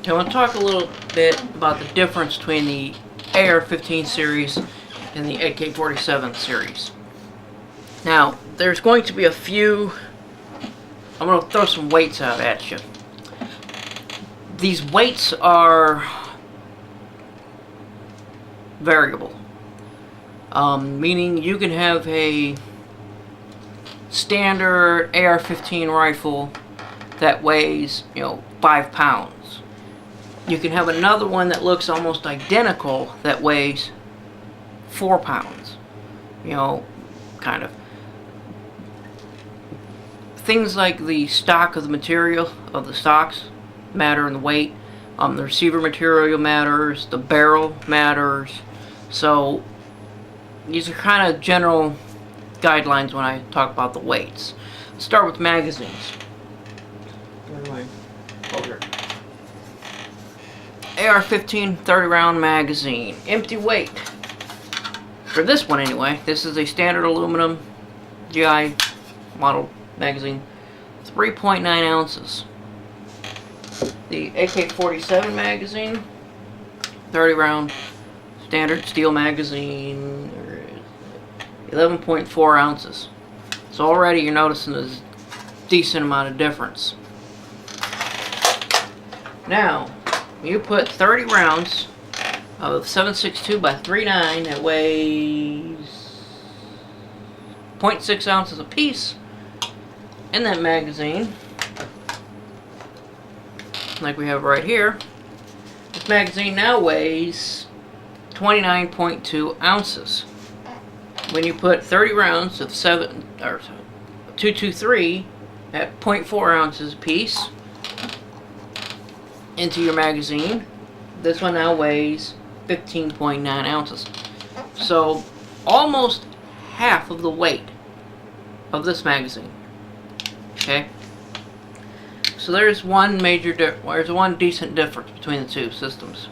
I want to talk a little bit about the difference between the AR-15 series and the AK-47 series. Now, there's going to be a few... I'm going to throw some weights out at you. These weights are variable. Meaning you can have a standard AR-15 rifle that weighs, 5 pounds. You can have another one that looks almost identical that weighs 4 pounds. Kind of. Things like the stock of the material of the stocks matter in the weight. The receiver material matters. The barrel matters. So these are kind of general guidelines when I talk about the weights. Let's start with magazines. AR-15 30 round magazine. Empty weight. For this one anyway, this is a standard aluminum GI model magazine. 3.9 ounces. The AK-47 magazine, 30 round standard steel magazine, 11.4 ounces. So already you're noticing a decent amount of difference. Now, you put 30 rounds of 7.62 by 3.9 that weighs 0.6 ounces apiece in that magazine, like we have right here. This magazine now weighs 29.2 ounces. When you put 30 rounds of 223 at 0.4 ounces apiece into your magazine, this one now weighs 15.9 ounces. So almost half of the weight of this magazine. Okay, so there's one decent difference between the two systems.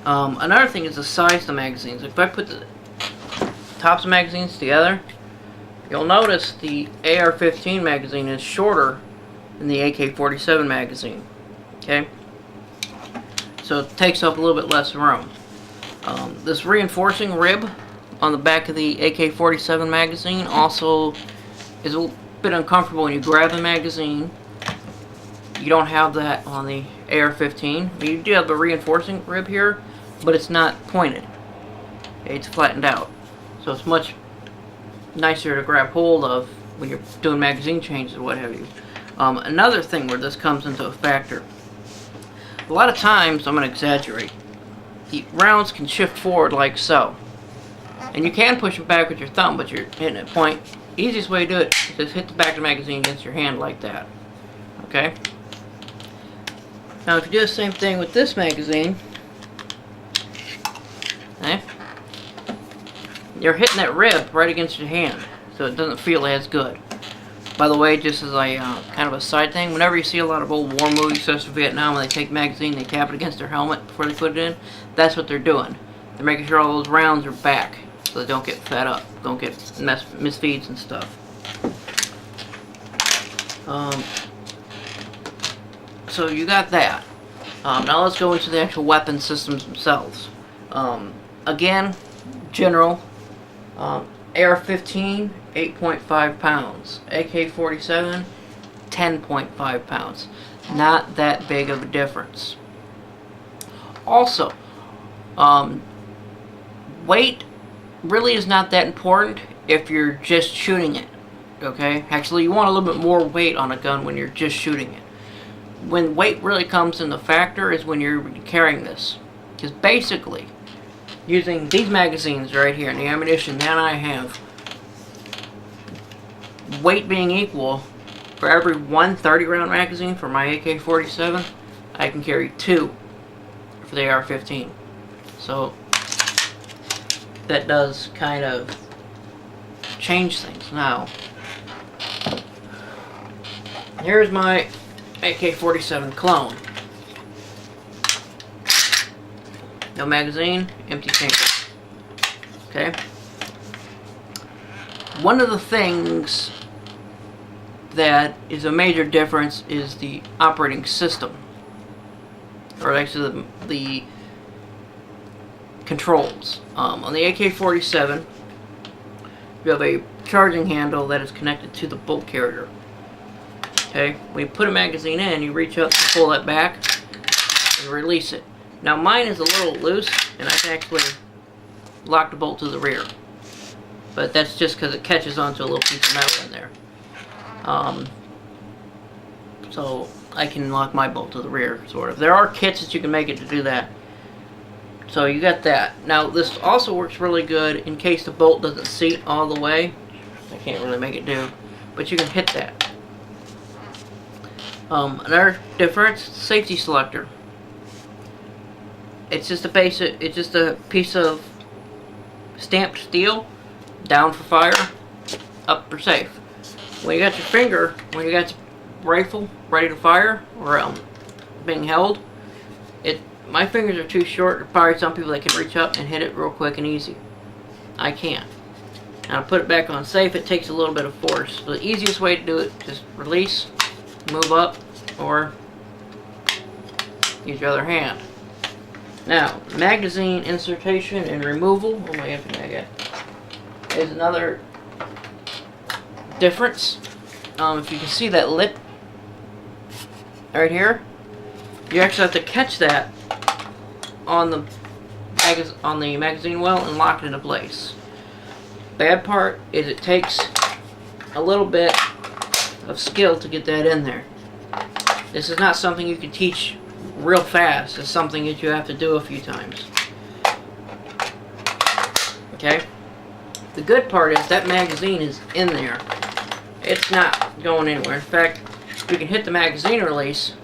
Another thing is the size of the magazines. If I put the tops of magazines together, you'll notice the AR-15 magazine is shorter than the AK-47 magazine. Okay, so it takes up a little bit less room. This reinforcing rib on the back of the AK-47 magazine also is a bit uncomfortable when you grab the magazine. You don't have that on the AR-15. You do have the reinforcing rib here, but it's not pointed. It's flattened out. So it's much nicer to grab hold of when you're doing magazine changes or what have you. Another thing where this comes into a factor. A lot of times, I'm going to exaggerate, the rounds can shift forward like so. And you can push them back with your thumb, but you're hitting a point. Easiest way to do it is just hit the back of the magazine against your hand like that. Okay? Now if you do the same thing with this magazine, okay, you're hitting that rib right against your hand, so it doesn't feel as good. By the way, just as a kind of a side thing, whenever you see a lot of old war movies, such as Vietnam, when they take magazine, they tap it against their helmet before they put it in. That's what they're doing. They're making sure all those rounds are back, so they don't get fed up, don't get misfeeds and stuff. So you got that. Now let's go into the actual weapon systems themselves. Again, general. AR-15, 8.5 pounds. AK-47, 10.5 pounds. Not that big of a difference. Also, weight really is not that important if you're just shooting it. Okay? Actually, you want a little bit more weight on a gun when you're just shooting it. When weight really comes into factor is when you're carrying this. Because basically, using these magazines right here and the ammunition that I have, weight being equal, for every one 30-round magazine for my AK-47, I can carry 2 for the AR-15. So that does kind of change things. Now, here's my AK-47 clone. No magazine, empty chamber. Okay? One of the things that is a major difference is the operating system. or actually the controls. On the AK-47, you have a charging handle that is connected to the bolt carrier. Okay, when you put a magazine in, you reach up, pull that back, and release it. Now mine is a little loose, and I can actually lock the bolt to the rear. But that's just because it catches onto a little piece of metal in there. So I can lock my bolt to the rear, sort of. There are kits that you can make it to do that. So you got that. Now this also works really good in case the bolt doesn't seat all the way. I can't really make it do, but you can hit that. Another difference, safety selector. It's just a piece of stamped steel, down for fire, up for safe. When you got your finger, when you got your rifle ready to fire, or being held, my fingers are too short. There's probably some people that can reach up and hit it real quick and easy. I can't. Now to put it back on safe, it takes a little bit of force. So the easiest way to do it, just release, move up, or use your other hand. Now, magazine insertion and removal, oh my empty mag at, is another difference. If you can see that lip right here, you actually have to catch that on the magazine well and lock it into place. Bad part is it takes a little bit of skill to get that in there. This is not something you can teach real fast. It's something that you have to do a few times. Okay? The good part is that magazine is in there. It's not going anywhere. In fact, you can hit the magazine release.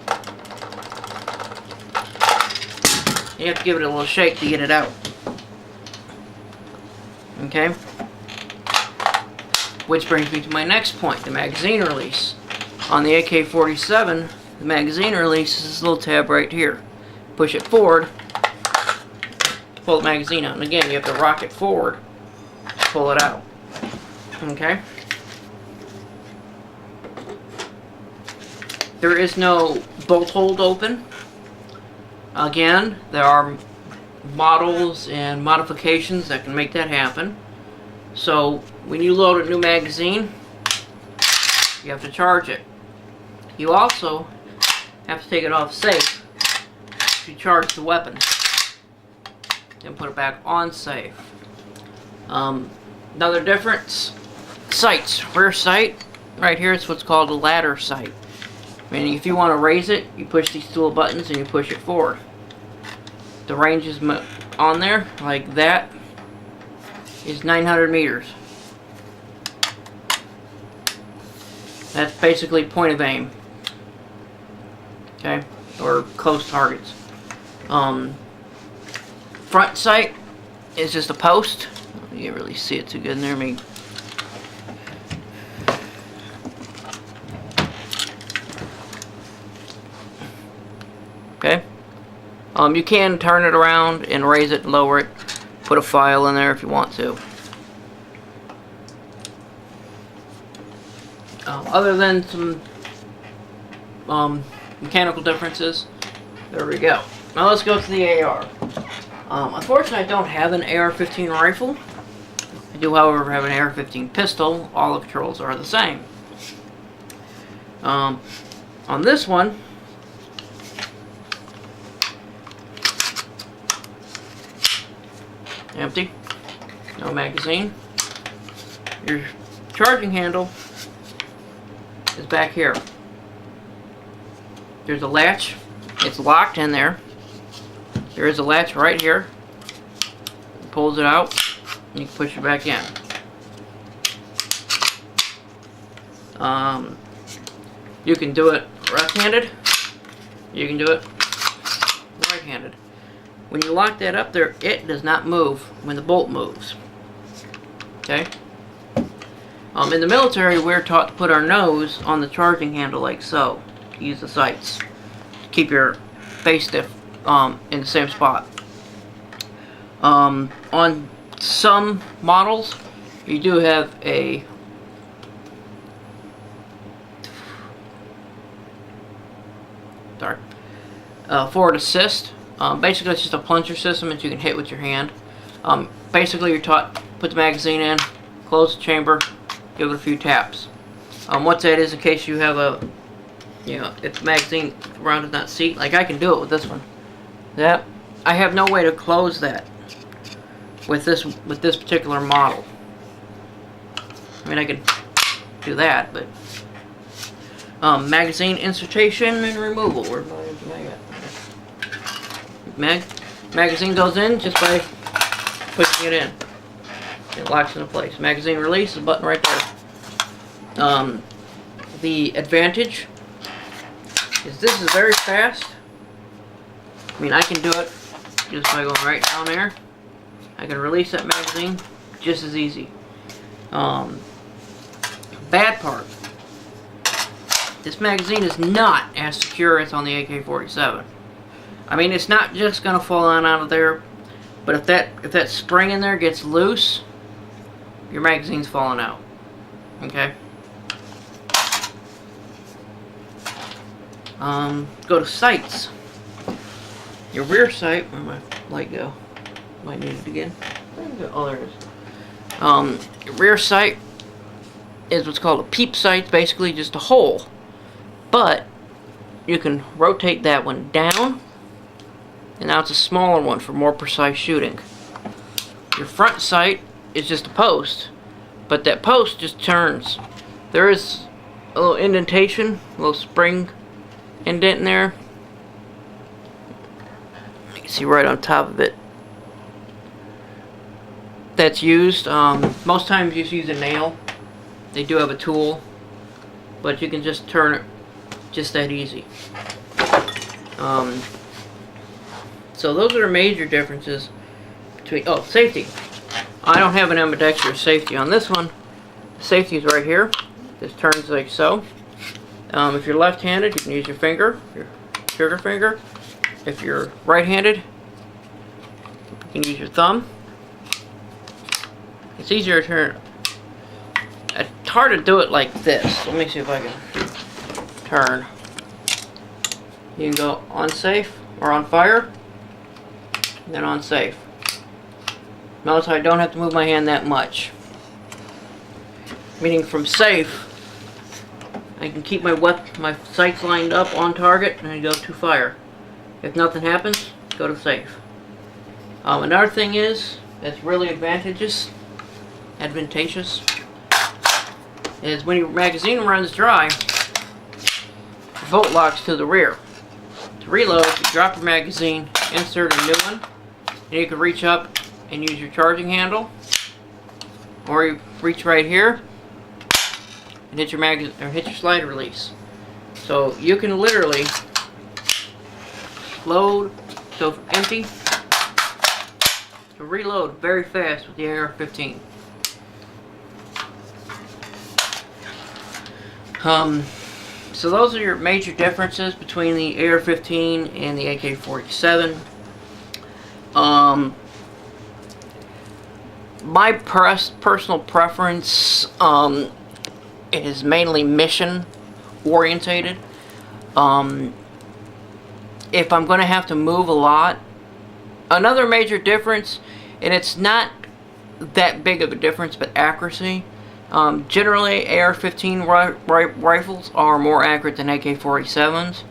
You have to give it a little shake to get it out. Okay? Which brings me to my next point, the magazine release. On the AK-47, the magazine release is this little tab right here. Push it forward to pull the magazine out. And again, you have to rock it forward to pull it out. Okay? There is no bolt hold open. Again, there are models and modifications that can make that happen. So when you load a new magazine, you have to charge it. You also have to take it off safe to charge the weapon and put it back on safe. Another difference, sights. Rear sight, right here, it's what's called a ladder sight. Meaning if you want to raise it, you push these two buttons and you push it forward. The range is on there, like that, is 900 meters. That's basically point of aim. Okay? Or close targets. Front sight is just a post. You can't really see it too good in there. Okay? You can turn it around and raise it and lower it. Put a file in there if you want to. Other than some mechanical differences, there we go. Now let's go to the AR. Unfortunately, I don't have an AR-15 rifle. I do, however, have an AR-15 pistol. All the controls are the same. On this one, empty, no magazine. Your charging handle is back here. There's a latch. It's locked in there. There is a latch right here. It pulls it out, and you can push it back in. You can do it left-handed. You can do it right-handed. When you lock that up there, it does not move when the bolt moves. Okay? In the military, we're taught to put our nose on the charging handle like so, to use the sights. To keep your face stiff in the same spot. On some models, you do have a forward assist. Basically, it's just a plunger system that you can hit with your hand. Basically, you're taught put the magazine in, close the chamber, give it a few taps. What that is, in case you have a, if the magazine round does not seat, like I can do it with this one. That I have no way to close that with this particular model. I mean, I could do that, but magazine insertion and removal. Where's my mag? Magazine goes in just by pushing it in. It locks into place. Magazine release, the button right there. The advantage is this is very fast. I mean, I can do it just by going right down there. I can release that magazine just as easy. Bad part. This magazine is not as secure as on the AK-47. I mean, it's not just gonna fall on out of there, but if that spring in there gets loose, your magazine's falling out. Okay. Go to sights. Your rear sight. Where'd my light go? Might need it again. Oh, there it is. Your rear sight is what's called a peep sight. Basically, just a hole. But you can rotate that one down, and now it's a smaller one for more precise shooting. Your front sight is just a post, but that post just turns. There is a little indentation, a little spring indent in there. You can see right on top of it. That's used. Most times you just use a nail. They do have a tool, but you can just turn it just that easy. So those are the major differences between, safety. I don't have an ambidextrous safety on this one. The safety is right here. This turns like so. If you're left-handed, you can use your finger, your trigger finger. If you're right-handed, you can use your thumb. It's easier to turn. It's hard to do it like this. Let me see if I can turn. You can go on safe or on fire, and then on safe. Notice I don't have to move my hand that much. Meaning from safe, I can keep my sights lined up on target and I go to fire. If nothing happens, go to safe. Another thing is that's really advantageous is when your magazine runs dry, the bolt locks to the rear. To reload, you drop your magazine, insert a new one, and you can reach up and use your charging handle, or you reach right here and hit your slide release. So you can literally load, so empty, to reload very fast with the AR-15. So those are your major differences between the AR-15 and the AK-47. My personal preference is mainly mission orientated. If I'm going to have to move a lot, another major difference, and it's not that big of a difference, but accuracy. Generally, AR-15 rifles are more accurate than AK-47s.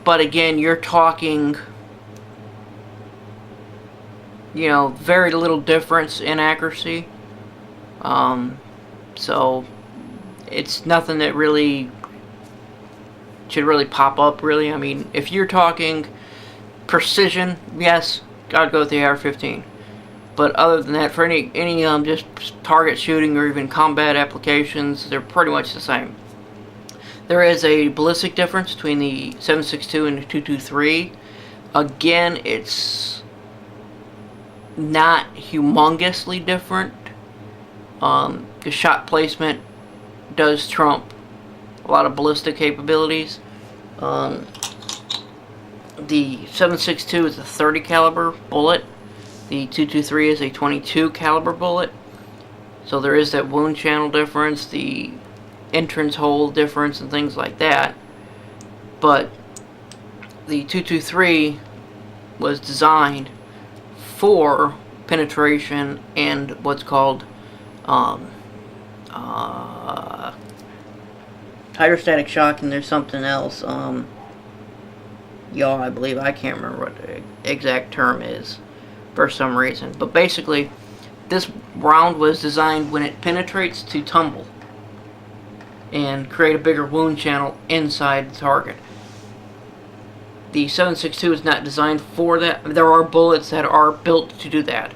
But again, you're talking, very little difference in accuracy. So it's nothing that really should really pop up, really. I mean, if you're talking precision, yes, I'd go with the AR-15. But other than that, for any just target shooting or even combat applications, they're pretty much the same. There is a ballistic difference between the 7.62 and the 223. Again, it's not humongously different. The shot placement does trump a lot of ballistic capabilities. The 7.62 is a 30 caliber bullet. The 223 is a 22 caliber bullet. So there is that wound channel difference, the entrance hole difference, and things like that. but the 223 was designed for penetration and what's called hydrostatic shock, and there's something else, yaw, I believe. I can't remember what the exact term is for some reason. But basically, this round was designed when it penetrates to tumble and create a bigger wound channel inside the target. The 7.62 is not designed for that. There are bullets that are built to do that.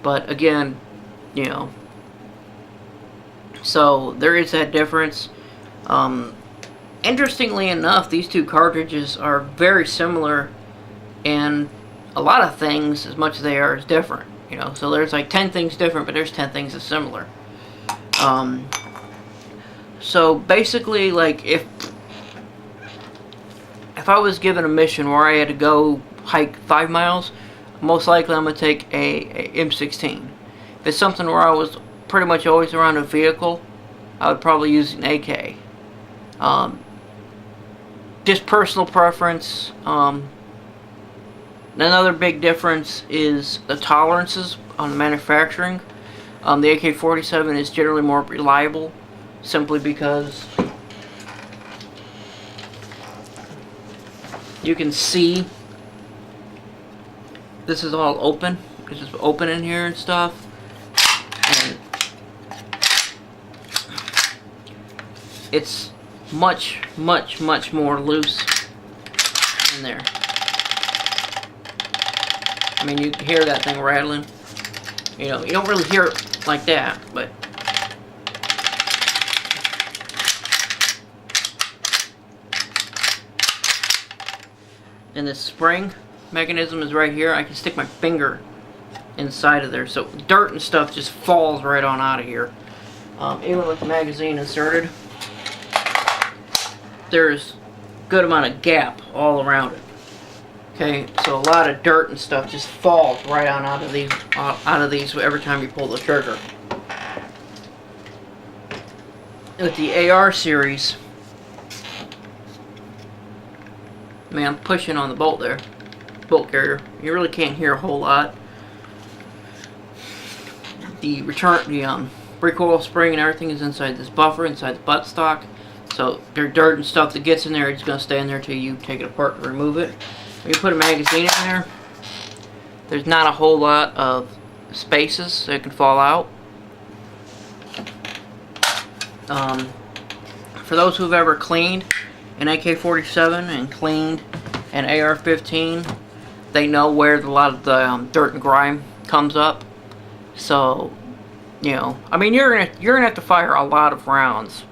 But again, you know, so there is that difference. Interestingly enough, these two cartridges are very similar in a lot of things as much as they are as different. You know, so there's like 10 things different, but there's 10 things that's similar. So basically, like if I was given a mission where I had to go hike 5 miles, most likely I'm going to take a M16. If it's something where I was pretty much always around a vehicle, I would probably use an AK. Just personal preference. Another big difference is the tolerances on the manufacturing. The AK-47 is generally more reliable, simply because you can see this is all open. It's just open in here and stuff. And it's much more loose in there. I mean, you can hear that thing rattling. You know, you don't really hear it like that, but and this spring mechanism is right here. I can stick my finger inside of there, so dirt and stuff just falls right on out of here. Even with the magazine inserted, there's a good amount of gap all around it. Okay, so a lot of dirt and stuff just falls right on out of these every time you pull the trigger. With the AR series, man, I'm pushing on the bolt there, bolt carrier. You really can't hear a whole lot. The recoil spring and everything is inside this buffer, inside the buttstock. So there's dirt and stuff that gets in there. It's going to stay in there till you take it apart and remove it. When you put a magazine in there, there's not a whole lot of spaces that can fall out. For those who've ever cleaned an AK-47 and cleaned an AR-15, they know where a lot of the dirt and grime comes up. So, you know, I mean, you're gonna have to fire a lot of rounds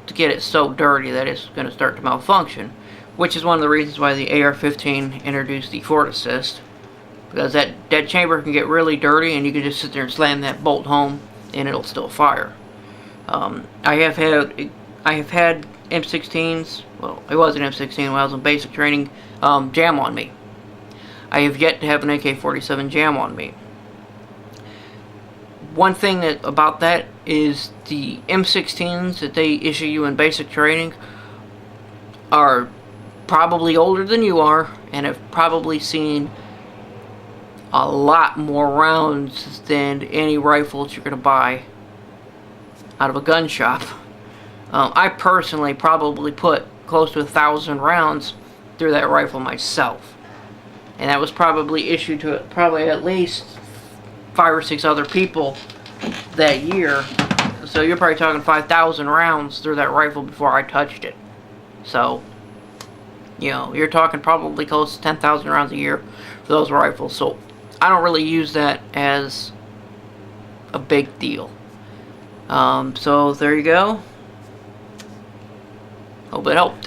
to get it so dirty that it's gonna start to malfunction, which is one of the reasons why the AR-15 introduced the Ford Assist, because that chamber can get really dirty and you can just sit there and slam that bolt home and it'll still fire. I have had M16s, well, it was an M16 when I was in basic training, jam on me. I have yet to have an AK-47 jam on me. One thing about that is the M16s that they issue you in basic training are probably older than you are and have probably seen a lot more rounds than any rifles you're going to buy out of a gun shop. I personally probably put close to 1,000 rounds through that rifle myself, and that was probably issued to probably at least 5 or 6 other people that year. So you're probably talking 5,000 rounds through that rifle before I touched it. So, you know, you're talking probably close to 10,000 rounds a year for those rifles. So I don't really use that as a big deal. So there you go. Hope it helped.